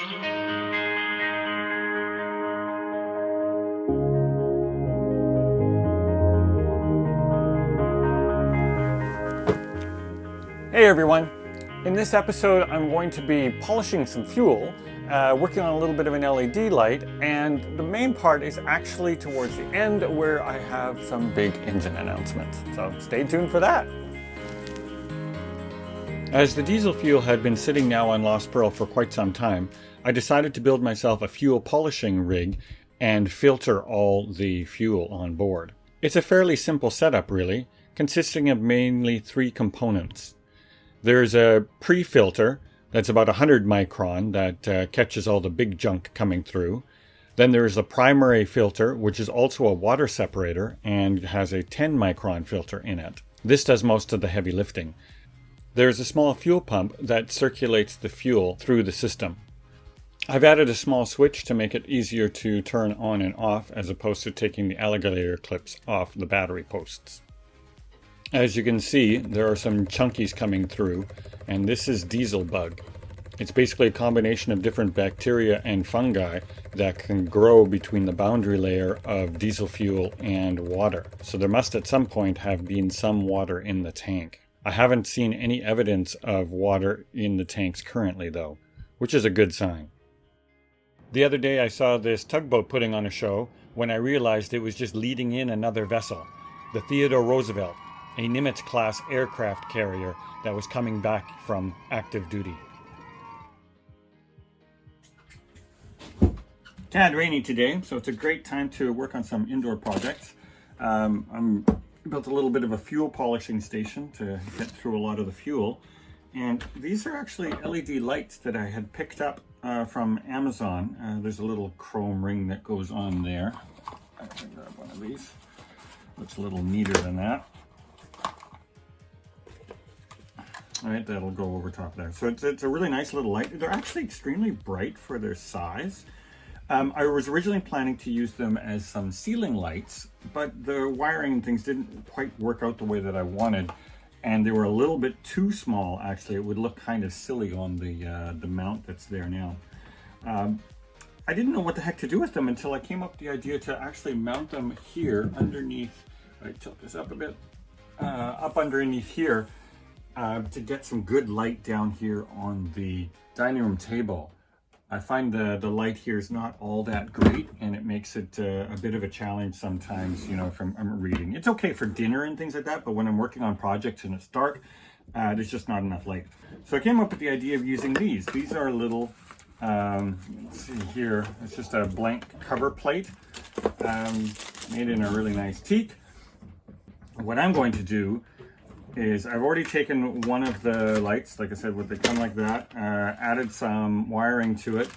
Hey everyone! In this episode I'm going to be polishing some fuel, working on a little bit of an LED light, and the main part is actually towards the end where I have some big engine announcements. So stay tuned for that! As the diesel fuel had been sitting now on Lost Pearl for quite some time, I decided to build myself a fuel polishing rig and filter all the fuel on board. It's a fairly simple setup really, consisting of mainly three components. There's a pre-filter that's about 100 micron that catches all the big junk coming through. Then there's a primary filter, which is also a water separator and has a 10 micron filter in it. This does most of the heavy lifting. There's a small fuel pump that circulates the fuel through the system. I've added a small switch to make it easier to turn on and off as opposed to taking the alligator clips off the battery posts. As you can see, there are some chunkies coming through, and this is diesel bug. It's basically a combination of different bacteria and fungi that can grow between the boundary layer of diesel fuel and water. So there must at some point have been some water in the tank. I haven't seen any evidence of water in the tanks currently though, which is a good sign. The other day I saw this tugboat putting on a show when I realized it was just leading in another vessel, the Theodore Roosevelt, a Nimitz-class aircraft carrier that was coming back from active duty. Tad rainy today, so it's a great time to work on some indoor projects. I'm built a little bit of a fuel polishing station to get through a lot of the fuel. And these are actually LED lights that I had picked up from Amazon. There's a little chrome ring that goes on there. I can grab one of these. Looks a little neater than that. All right, that'll go over top there. So it's a really nice little light. They're actually extremely bright for their size. I was originally planning to use them as some ceiling lights, but the wiring and things didn't quite work out the way that I wanted, and they were a little bit too small. Actually, it would look kind of silly on the mount that's there now. I didn't know what the heck to do with them until I came up with the idea to actually mount them here underneath. I tilt this up a bit, up underneath here. To get some good light down here on the dining room table. I find the light here is not all that great, and it makes it a bit of a challenge sometimes, you know, if I'm reading. It's okay for dinner and things like that, but when I'm working on projects and it's dark, there's just not enough light. So I came up with the idea of using these. These are little, let's see here, it's just a blank cover plate made in a really nice teak. What I'm going to do is I've already taken one of the lights, like I said, they come like that, added some wiring to it,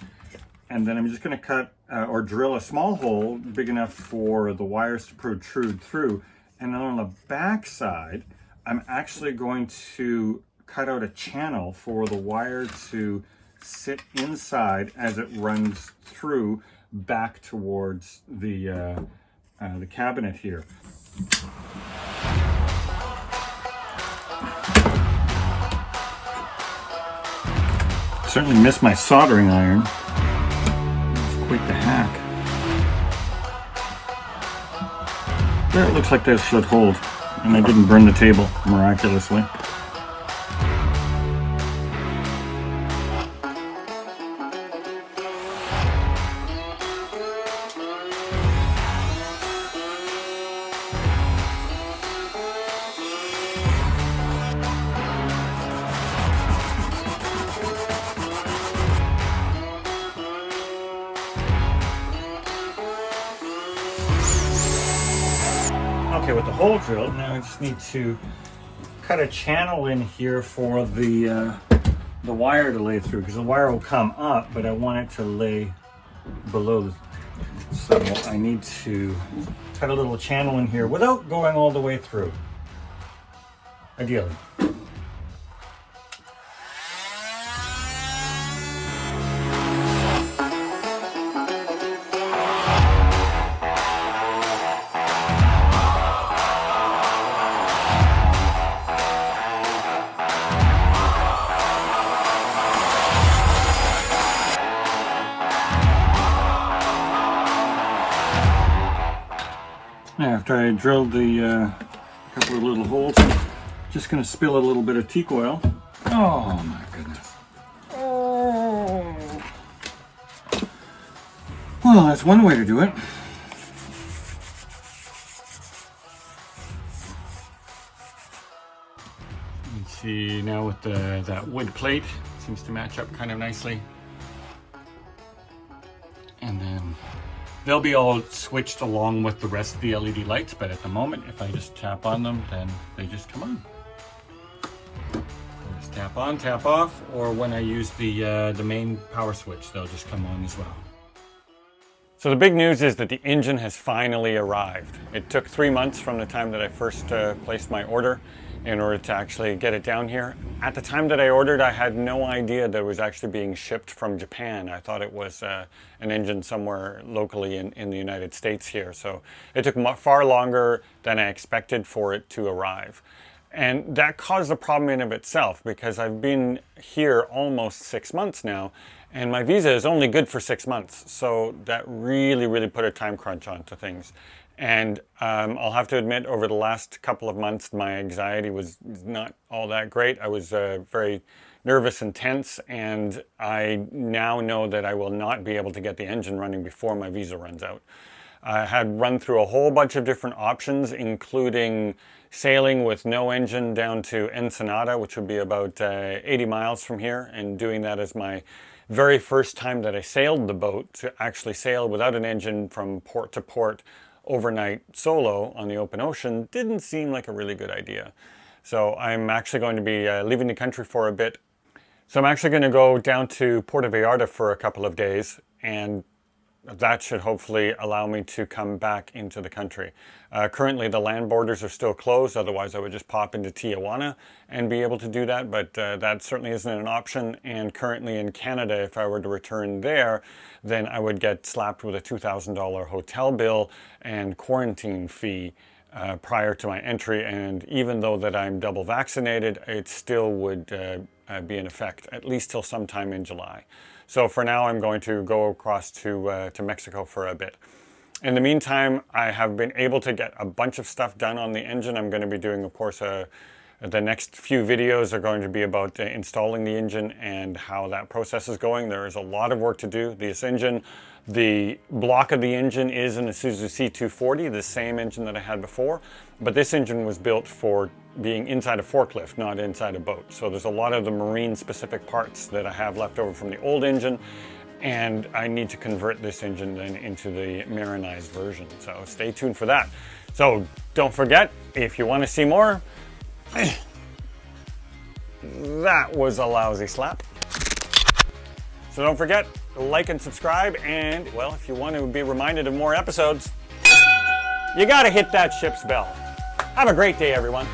and then I'm just going to cut or drill a small hole big enough for the wires to protrude through, and then on the back side I'm actually going to cut out a channel for the wire to sit inside as it runs through back towards the cabinet here. Certainly missed my soldering iron. It's quite the hack. There, it looks like this should hold, and I didn't burn the table miraculously. Okay, with the hole drilled, now I just need to cut a channel in here for the wire to lay through, because the wire will come up, but I want it to lay below. So I need to cut a little channel in here without going all the way through, ideally. After I drilled the couple of little holes, I'm just going to spill a little bit of teak oil. Oh my goodness. Oh. Well, that's one way to do it. You can see now with that wood plate, seems to match up kind of nicely. And then they'll be all switched along with the rest of the LED lights, but at the moment, if I just tap on them, then they just come on. I'll just tap on, tap off, or when I use the main power switch, they'll just come on as well. So the big news is that the engine has finally arrived. It took 3 months from the time that I first placed my order in order to actually get it down here. At the time that I ordered, I had no idea that it was actually being shipped from Japan. I thought it was an engine somewhere locally in the United States here. So it took far longer than I expected for it to arrive. And that caused a problem in of itself because I've been here almost 6 months now, and my visa is only good for 6 months. So that really put a time crunch onto things. And I'll have to admit, over the last couple of months, my anxiety was not all that great. I was very nervous and tense, and I now know that I will not be able to get the engine running before my visa runs out. I had run through a whole bunch of different options, including sailing with no engine down to Ensenada, which would be about 80 miles from here, and doing that as my very first time that I sailed the boat, to actually sail without an engine from port to port overnight solo on the open ocean didn't seem like a really good idea. So I'm actually going to be leaving the country for a bit. So I'm actually going to go down to Puerto Vallarta for a couple of days, and that should hopefully allow me to come back into the country. Currently the land borders are still closed, otherwise I would just pop into Tijuana and be able to do that, but that certainly isn't an option. And currently in Canada, if I were to return there, then I would get slapped with a $2,000 hotel bill and quarantine fee prior to my entry. And even though that I'm double vaccinated, it still would be in effect, at least till sometime in July. So for now, I'm going to go across to Mexico for a bit. In the meantime, I have been able to get a bunch of stuff done on the engine. I'm going to be doing, of course, the next few videos are going to be about installing the engine and how that process is going. There is a lot of work to do. This engine, the block of the engine is an Isuzu C240, the same engine that I had before, but this engine was built for being inside a forklift, not inside a boat. So there's a lot of the marine specific parts that I have left over from the old engine, and I need to convert this engine then into the marinized version. So stay tuned for that. So don't forget, if you want to see more, that was a lousy slap. So don't forget, like and subscribe, and well, if you want to be reminded of more episodes, you gotta hit that ship's bell. Have a great day, everyone.